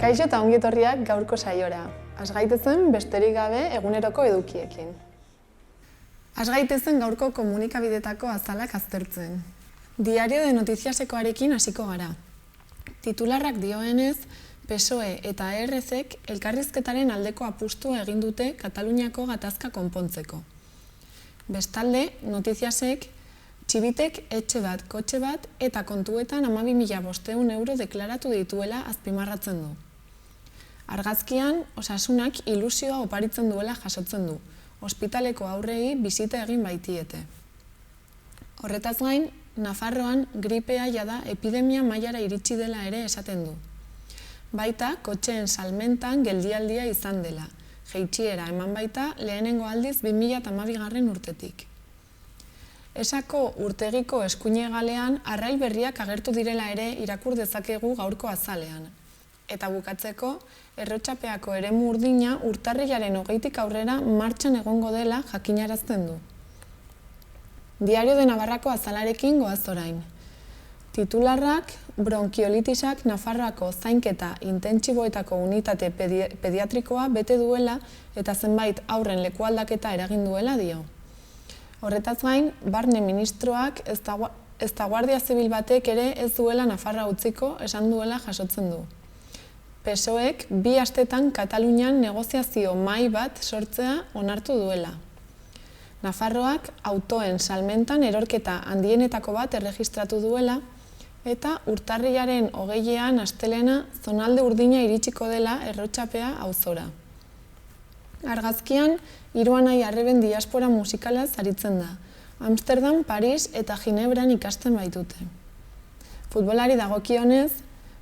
Kaixo eta ongi etorriak gaurko saiora. Has gaitezen besterik gabe eguneroko edukiekin. Has gaitezen gaurko komunikabidetako azalak aztertzen. Diario de Noticiasekoarekin hasiko gara. Titularrak dioenez, PSOE eta ERZ-ek elkarrizketaren aldeko apustua egin dute Kataluniako gatazka konpontzeko. Bestalde, Noticiasek Txibitek etxe bat, kotxe bat eta kontuetan 12.500 euro deklaratu dituela azpimarratzen du. Argazkian, Osasunak ilusioa oparitzen duela jasotzen du. Ospitaleko aurrei bisita egin baitiete. Horretaz gain, Nafarroan gripea jada epidemia mailara iritsi dela ere esaten du. Baita, kotxeen salmentan geldialdia izan dela. Jeitsiera eman baita lehenengo aldiz 2012 urtetik. Esako urtegiko eskuine galean arrail berriak agertu direla ere irakur dezakegu gaurko azalean. Eta bukatzeko, Errotxapeako eremu urdina urtarrilaren 20tik aurrera martxan egongo dela jakinarazten du. Diario de Navarrako azalarekin goaz orain. Titularrak, bronkiolitisak Nafarroako zainketa intentsiboetako unitate pediatrikoa bete duela eta zenbait haurren lekualdaketa eragin duela dio. Horretaz gain, barne ministroak ezta Guardia Zibil batek ere ez duela Nafarra utziko esan duela jasotzen du. PSOEk 2 astetan Katalunian negoziazio mahai bat sortzea onartu duela. Nafarroak autoen salmentan erorketa handienetako bat erregistratu duela eta urtarrilaren 20ean astelena zonalde urdina iritsiko dela Errotxapea auzora. Argazkian, 3 anai arreben diaspora musikalaz aritzen da. Amsterdam, Paris eta Ginebran ikasten baitute. Futbolari dagokionez,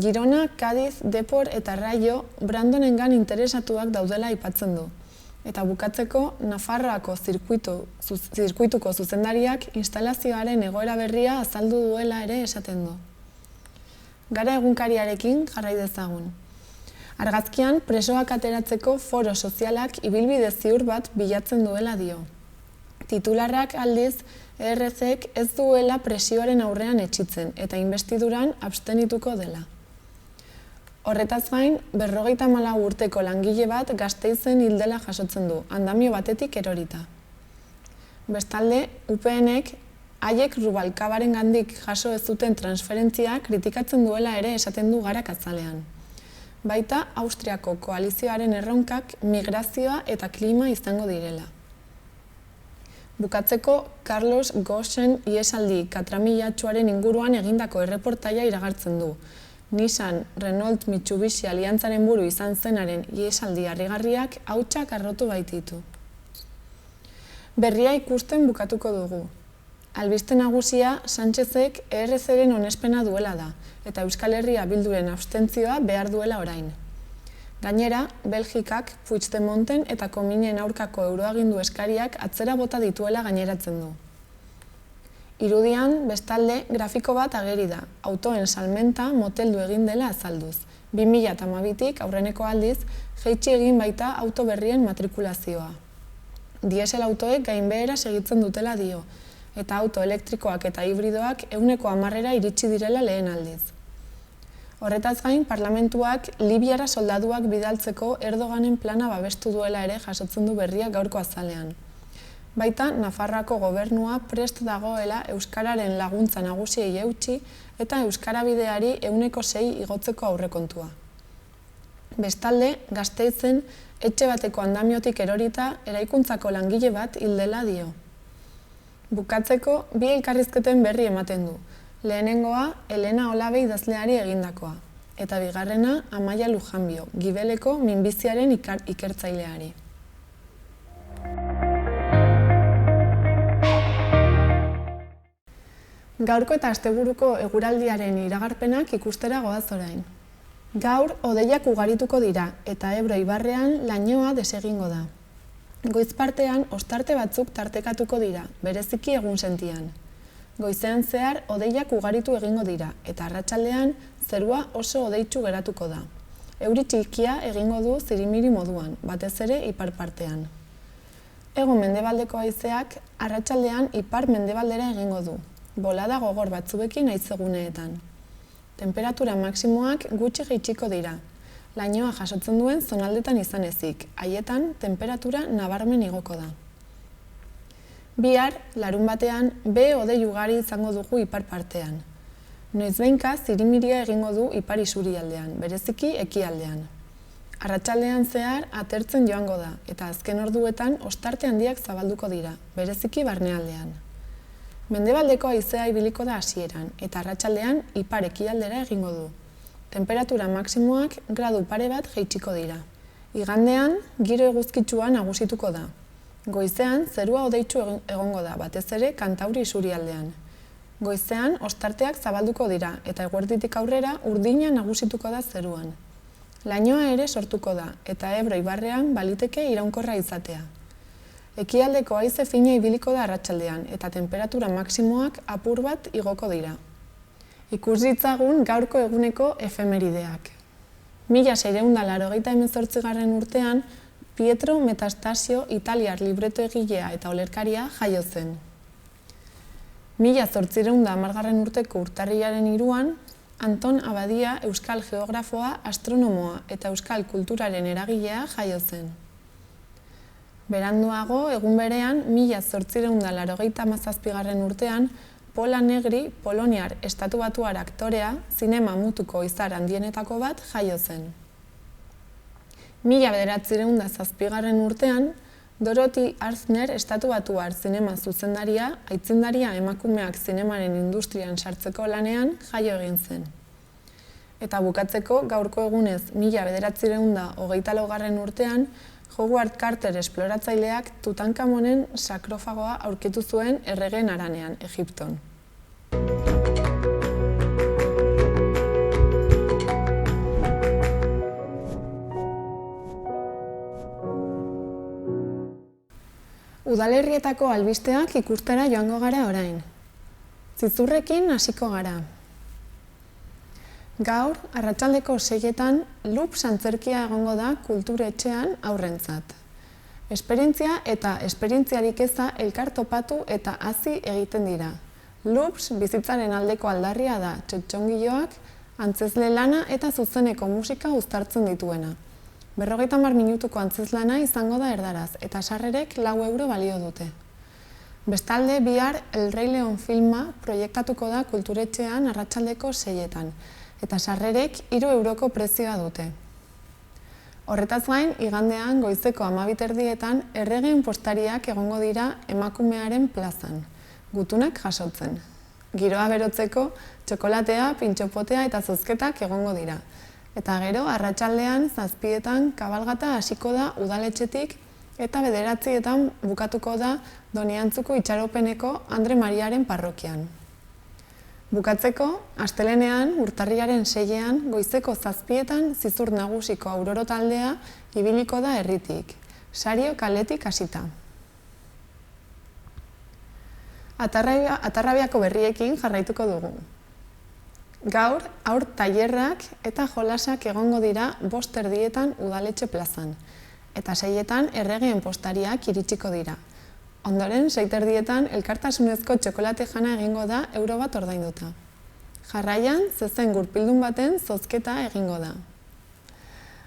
Girona, Cádiz, Depor eta Rayo Brandonengan interesatuak daudela aipatzen du. Eta bukatzeko, Nafarroako zirkuituko zuzendariak instalazioaren egoera berria azaldu duela ere esaten du. Gara egunkariarekin jarrai dezagun. Argazkian, presoak ateratzeko foro sozialak ibilbide ziur bat bilatzen duela dio. Titularrak aldiz, ERZ-ek ez duela presioaren aurrean etxitzen eta investiduran abstenituko dela. Horretaz gain, 54 urteko langile bat Gasteizen hildela jasotzen du, andamio batetik erorita. Bestalde, UPN-ek haiek Rubalcabarengandik jaso ez zuten transferentzia kritikatzen duela ere esaten du Garak azalean. Baita, Austriako koalizioaren erronkak migrazioa eta klima izango direla. Bukatzeko, Carlos Ghosnen iesaldi katramilatsuaren inguruan egindako erreportaia iragartzen du. Nissan Renault Mitsubishi aliantzaren buru izan zenaren iesaldi harrigarriak hautsak harrotu baititu. Berria ikusten bukatuko dugu. Albiste nagusia Sánchezek ERZ-ren onespena duela da, eta Euskal Herria Bilduren abstentzioa behar duela orain. Gainera, Belgikak Puigdemonten eta Cominen aurkako euroagindu eskariak atzera bota dituela gaineratzen du. Irudian, bestalde, grafiko bat ageri da, autoen salmenta moteldu egin dela azalduz. 2012tik aurreneko aldiz, jaitsi egin baita auto berrien matrikulazioa. Diesel autoek gainbehera segitzen dutela dio, eta auto elektrikoak eta hibridoak 110% iritsi direla lehen aldiz. Horretaz gain, parlamentuak Libiara soldaduak bidaltzeko Erdoganen plana babestu duela ere jasotzen du berria gaurko azalean. Baita, Nafarroako gobernua prest dagoela euskararen laguntza nagusiei eutsi eta euskara bideari 6% igotzeko aurrekontua. Bestalde, Gasteizen etxe bateko andamiotik erorita eraikuntzako langile bat hildela dio. Bukatzeko, 2 elkarrizketen berri ematen du. Lehenengoa, Elena Olabe idazleari egindakoa. Eta bigarrena, Amaia Lujanbio, Gibeleko minbiziaren ikertzaileari. Gaurko eta asteburuko eguraldiaren iragarpenak ikustera goaz orain. Gaur, hodeiak ugarituko dira eta Ebro ibarrean lainoa desegingo da. Goiz partean, ostarte batzuk tartekatuko dira, bereziki egun sentian. Goizean zehar, hodeiak ugaritu egingo dira, eta arratsaldean zerua oso hodeitsu geratuko da. Euri txikia egingo du zirimiri moduan, batez ere ipar partean. Hego mendebaldeko haizeak arratsaldean ipar mendebaldera egingo du, bolada gogor batzuekin haizeguneetan. Temperatura maksimoak gutxi jaitsiko dira. lainoa jasotzen duen zonaldetan izan ezik, haietan temperatura nabarmen igoko da. Bihar, larunbatean, hodei ugari izango dugu ipar partean. Noizbehinka zirimiria egingo du ipar isurialdean, bereziki ekialdean. Arratsaldean zehar atertzen joango da, eta azken orduetan ostarte handiak zabalduko dira, bereziki barnealdean. Mendebaldeko haizea ibiliko da hasieran, eta arratsaldean ipar ekialdera egingo du. Temperatura maksimoak gradu pare bat jaitsiko dira. Igandean, giro eguzkitsua nagusituko da. Goizean, zerua hodeitsu egongo da, batez ere Kantauri isurialdean. Goizean, ostarteak zabalduko dira, eta eguerditik aurrera urdina nagusituko da zeruan. Lainoa ere sortuko da, eta Ebro ibarrean baliteke iraunkorra izatea. Ekialdeko haize fina ibiliko da arratsaldean, eta temperatura maksimoak apur bat igoko dira. Ikus ditzagun gaurko eguneko efemerideak. 1688 urtean, Pietro Metastasio italiar libreto egilea eta olerkaria jaio zen. 1810 urteko urtarrilaren 3an, Anton Abadia euskal geografoa, astronomoa eta euskal kulturaren eragilea jaio zen. Beranduago, egun berean, 1897 urtean, Pola Negri, poloniar estatubatuar aktorea, zinema mutuko izar handienetako bat jaio zen. 1907 urtean, Dorothy Arzner estatubatuar zinema zuzendaria, aitzindaria emakumeak zinemaren industrian sartzeko lanean jaio egin zen. Eta bukatzeko, gaurko egunez 1924 urtean, Howard Carter esploratzaileak Tutankamonen sakrofagoa aurkitu zuen erregeen haranean, Egipton. Udalerrietako albisteak ikustera joango gara orain. Zizurrekin hasiko gara. Gaur, arratsaldeko 6etan, Loops antzerkia egongo da kulturetxean aurrentzat. Esperientzia eta esperientziarik eza elkar topatu eta hazi egiten dira. Loops bizitzaren aldeko aldarria da, txotxongiloak, antzezle lana eta zuzeneko musika uztartzen dituena. 50 minutuko antzezlana izango da erdaraz, eta sarrerek 4 euro balio dute. Bestalde, bihar El Rey Leon filma proiektatuko da kulturetxean arratsaldeko 6etan, eta sarrerek 3 euroko prezioa dute. Horretaz gain, igandean goizeko 12 erregeen postariak egongo dira emakumearen plazan, gutunak jasotzen. Giroa berotzeko, txokolatea, pintxopotea eta zozketak egongo dira. Eta gero, arratsaldean 7etan kabalgata hasiko da udaletxetik eta 9etan bukatuko da Doniantzuko itxaropeneko Andre Mariaren parrokian. Bukatzeko, astelenean, urtarrilaren 6ean, goizeko 7etan zizur nagusiko auroro taldea ibiliko da herritik, Sario kaletik hasita. Atarrabiako berriekin jarraituko dugu. Gaur, haur tailerrak eta jolasak egongo dira 5:00 udaletxe plazan, eta 6etan erregeen postariak iritsiko dira. Ondoren, 6:30 elkartasunezko txokolate jana egingo da euro bat ordainduta. Jarraian, zezen gurpildun baten zozketa egingo da.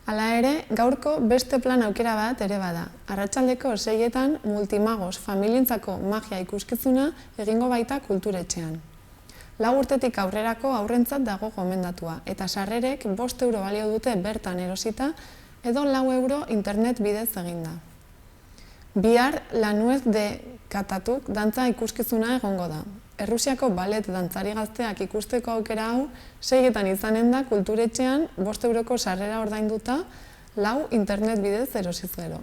Hala ere, gaurko beste plan aukera bat ere bada. Arratsaldeko 6etan Multimagos familientzako magia ikuskizuna egingo baita kulturetxean. 4 urtetik aurrerako aurrentzat dago gomendatua, eta sarrerek 5 euro balio dute bertan erosita edo 4 euro internet bidez eginda. Bihar, La Nuez de Catatuk dantza ikuskizuna egongo da. Errusiako ballet dantzari gazteak ikusteko aukera hau 6etan izanen da kulturetxean 5 euroko sarrera ordainduta 4 internet bidez erosiz gero.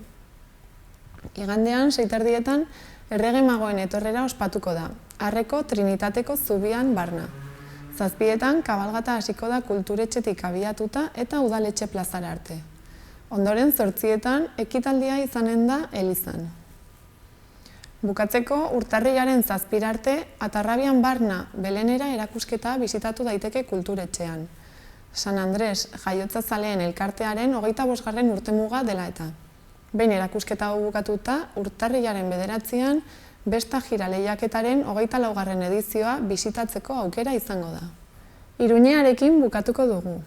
Igandean, 6:30 errege magoen etorrera ospatuko da, Arreko Trinitateko zubian barna. 7etan kabalgata hasiko da kulturetxetik abiatuta eta udaletxe plazara arte. Ondoren 8etan ekitaldia izanen da elizan. Bukatzeko, urtarrilaren 7 arte, Atarrabian barna Belenera erakusketa bisitatu daiteke kulturetxean. San Andres jaiotza zaleen elkartearen 25. urtemuga dela eta. Behin erakusketa hau bukatuta, urtarrilaren 9an, Besta Jira lehiaketaren 24. edizioa bisitatzeko aukera izango da. Iruñearekin bukatuko dugu.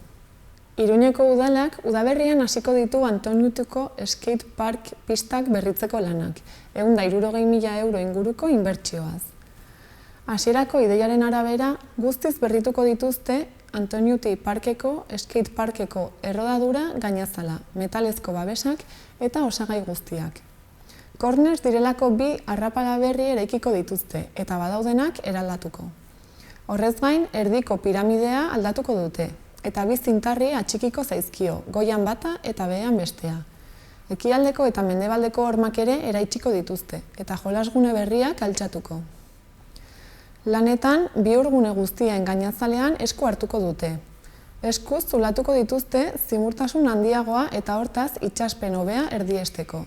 Iruñeko udalak udaberrian hasiko ditu Antoniutuko skate park pistak berritzeko lanak, 160.000 euro inguruko inbertsioaz. Hasierako ideiaren arabera, guztiz berrituko dituzte Antoniuti parkeko, skate parkeko errodadura gainazala, metalezko babesak eta osagai guztiak. Corners direlako 2 arrapala berri eraikiko dituzte eta badaudenak eraldatuko. Horrez gain, erdiko piramidea aldatuko dute eta 2 zintarri atxikiko zaizkio, goian bata eta behean bestea. Ekialdeko eta mendebaldeko hormak ere eraitsiko dituzte eta jolasgune berriak altxatuko. Lanetan, bihurgune guztien gainazalean esku hartuko dute. Eskuz zulatuko dituzte zimurtasun handiagoa eta hortaz itxaspen hobea erdiesteko.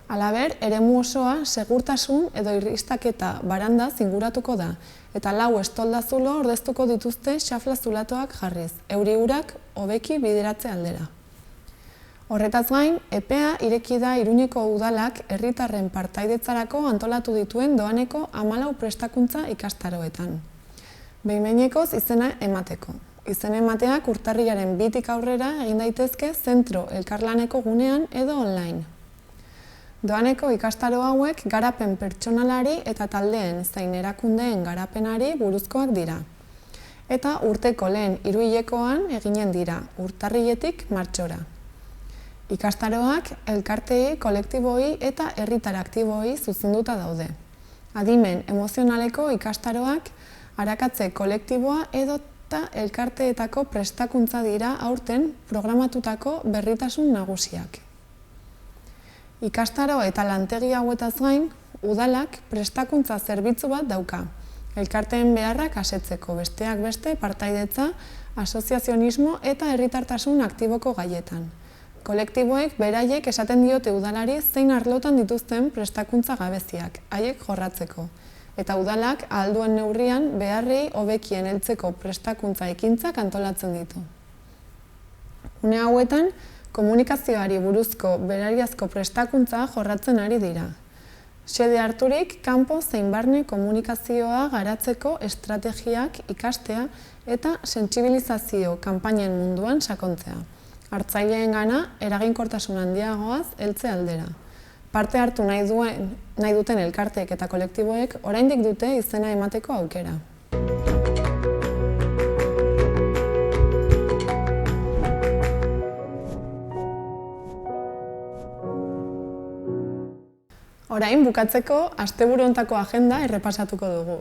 Halaber, eremu osoa segurtasun edo irristaketa baranda zinguratuko da, eta 4 estolda zulo ordeztuko dituzte xafla zulatoak jarriz, euri urak hobeki bideratze aldera. Horretaz gain, epea ireki da Iruñeko udalak herritarren partaidetzarako antolatu dituen doaneko 14 prestakuntza ikastaroetan. Behin-behinekoz izena emateko. Izen emateak urtarrilaren 2tik aurrera egin daitezke zentro elkarlaneko gunean edo online. Doaneko ikastaro hauek garapen pertsonalari eta taldeen zein erakundeen garapenari buruzkoak dira. Eta urteko lehen 3 hilekoan eginen dira, urtarriletik martxora. Ikastaroak elkartei, kolektiboi eta herritar aktiboi zuzenduta daude. Adimen emozionaleko ikastaroak arakatze kolektiboa edota elkarteetako prestakuntza dira aurten programatutako berritasun nagusiak. Ikastaro eta lantegi hauetaz gain, udalak prestakuntza zerbitzu bat dauka. Elkarteen beharrak asetzeko besteak beste partaidetza, asoziazionismo eta herritartasun aktiboko gaietan. Kolektiboek beraiek esaten diote udalari zein arlotan dituzten prestakuntza gabeziak, haiek jorratzeko. Eta udalak ahal duen neurrian beharrei hobekien heltzeko prestakuntza ekintzak antolatzen ditu. Une hauetan, komunikazioari buruzko berariazko prestakuntza jorratzen ari dira. Xede harturik, kanpo zein barne komunikazioa garatzeko estrategiak ikastea eta sentsibilizazio kanpainen munduan sakontzea. Hartzaileen gana eraginkortasun handiagoaz heltze aldera. Parte hartu nahi duten elkarteek eta kolektiboek oraindik dute izena emateko aukera. Orain bukatzeko asteburu hontako agenda errepasatuko dugu.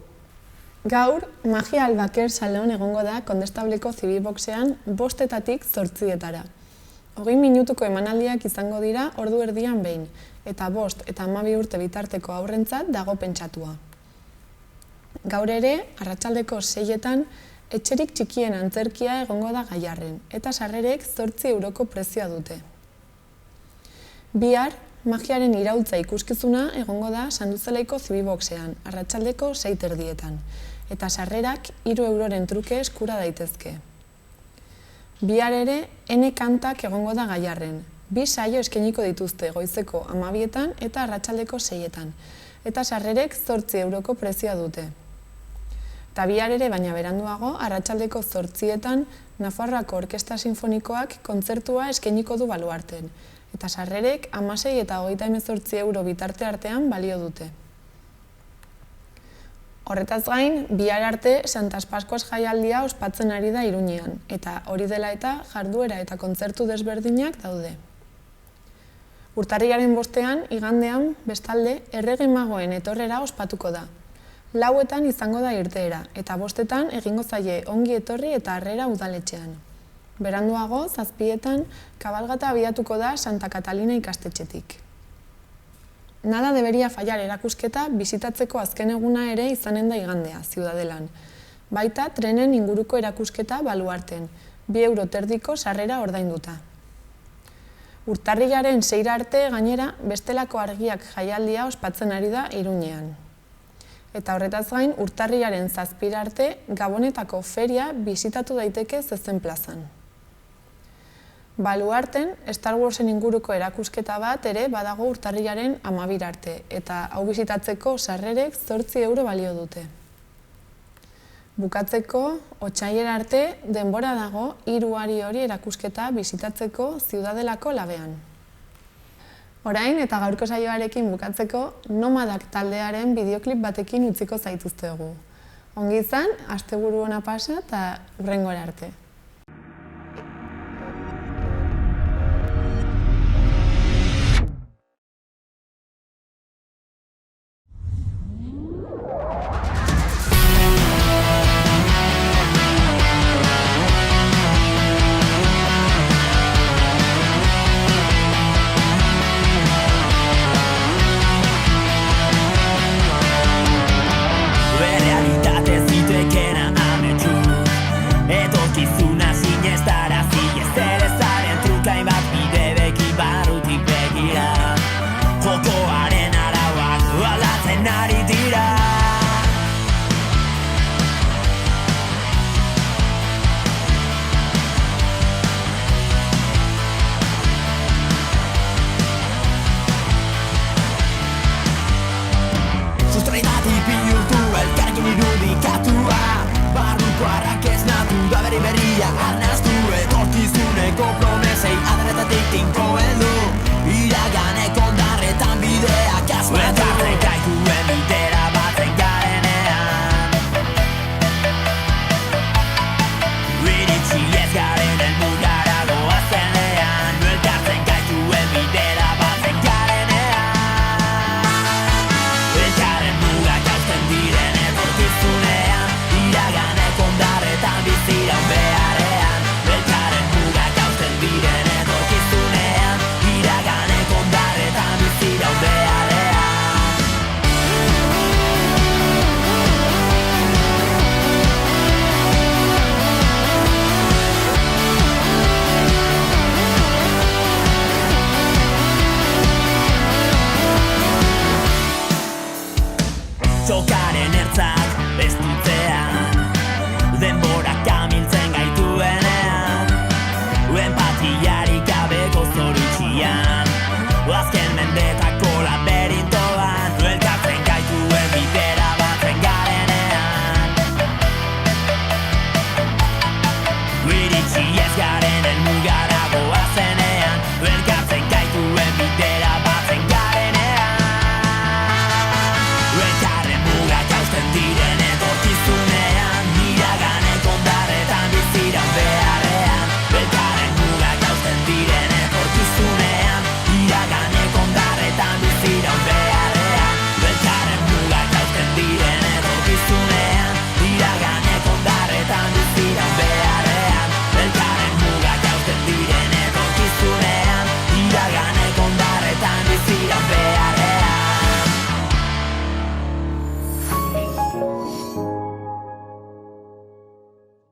Gaur, Magia Albaker Salon egongo da Kondestableko Zibiboxean 5:00 8:00. 20 minutuko emanaldiak izango dira ordu erdian behin, eta 5 eta 12 urte bitarteko haurrentzat dago pentsatua. Gaur ere, arratsaldeko 6:00 etxerik txikien antzerkia egongo da Gaiarren, eta sarrerek 8 euroko prezioa dute. Bihar, magiaren iraultza ikuskizuna egongo da Sanduzelaiko Zibiboxean, arratsaldeko 6:30, eta sarrerak 3 euroren truke eskura daitezke. Bihar ere, Ene kantak egongo da Gaiarren. 2 saio eskainiko dituzte goizeko 12:00 eta arratsaldeko 6:00, eta sarrerek 8 euroko prezioa dute. Eta bihar ere, baina beranduago, arratsaldeko 8:00 Nafarroako Orkestra Sinfonikoak kontzertua eskainiko du Baluarten, eta sarrerek 16 eta 38 euro bitarte artean balio dute. Horretaz gain, bihar arte Santas Pascuas jaialdia ospatzen ari da Iruñean, eta hori dela eta jarduera eta kontzertu desberdinak daude. Urtarrilaren 5ean, igandean, bestalde, Errege Magoen etorrera ospatuko da. 4etan izango da irteera, eta 5etan egingo zaie ongi etorri eta harrera udaletxean. Beranduago, 7etan, kabalgata abiatuko da Santa Catalina ikastetxetik. Nada debería fallar erakusketa bisitatzeko azken eguna ere izanen da igandea, Ziudadelan. Baita trenen inguruko erakusketa Baluarten, 2 euro terdiko sarrera ordainduta. Urtarrilaren 6 arte gainera bestelako argiak jaialdia ospatzen ari da Iruñean. Eta horretaz gain, urtarrilaren 7 arte Gabonetako feria bisitatu daiteke zezen plazan. Baluarten, Star Warsen inguruko erakusketa bat ere badago urtarrilaren 12 arte, eta hau bisitatzeko sarrerek 8 euro balio dute. Bukatzeko, otsailera arte denbora dago 3 hari hori erakusketa bisitatzeko Ziudadelako labean. Orain eta gaurko saioarekin bukatzeko, Nomadak taldearen bideoklip batekin utziko zaituztegu. Ongi izan, asteburu ona pasa eta hurrengora arte.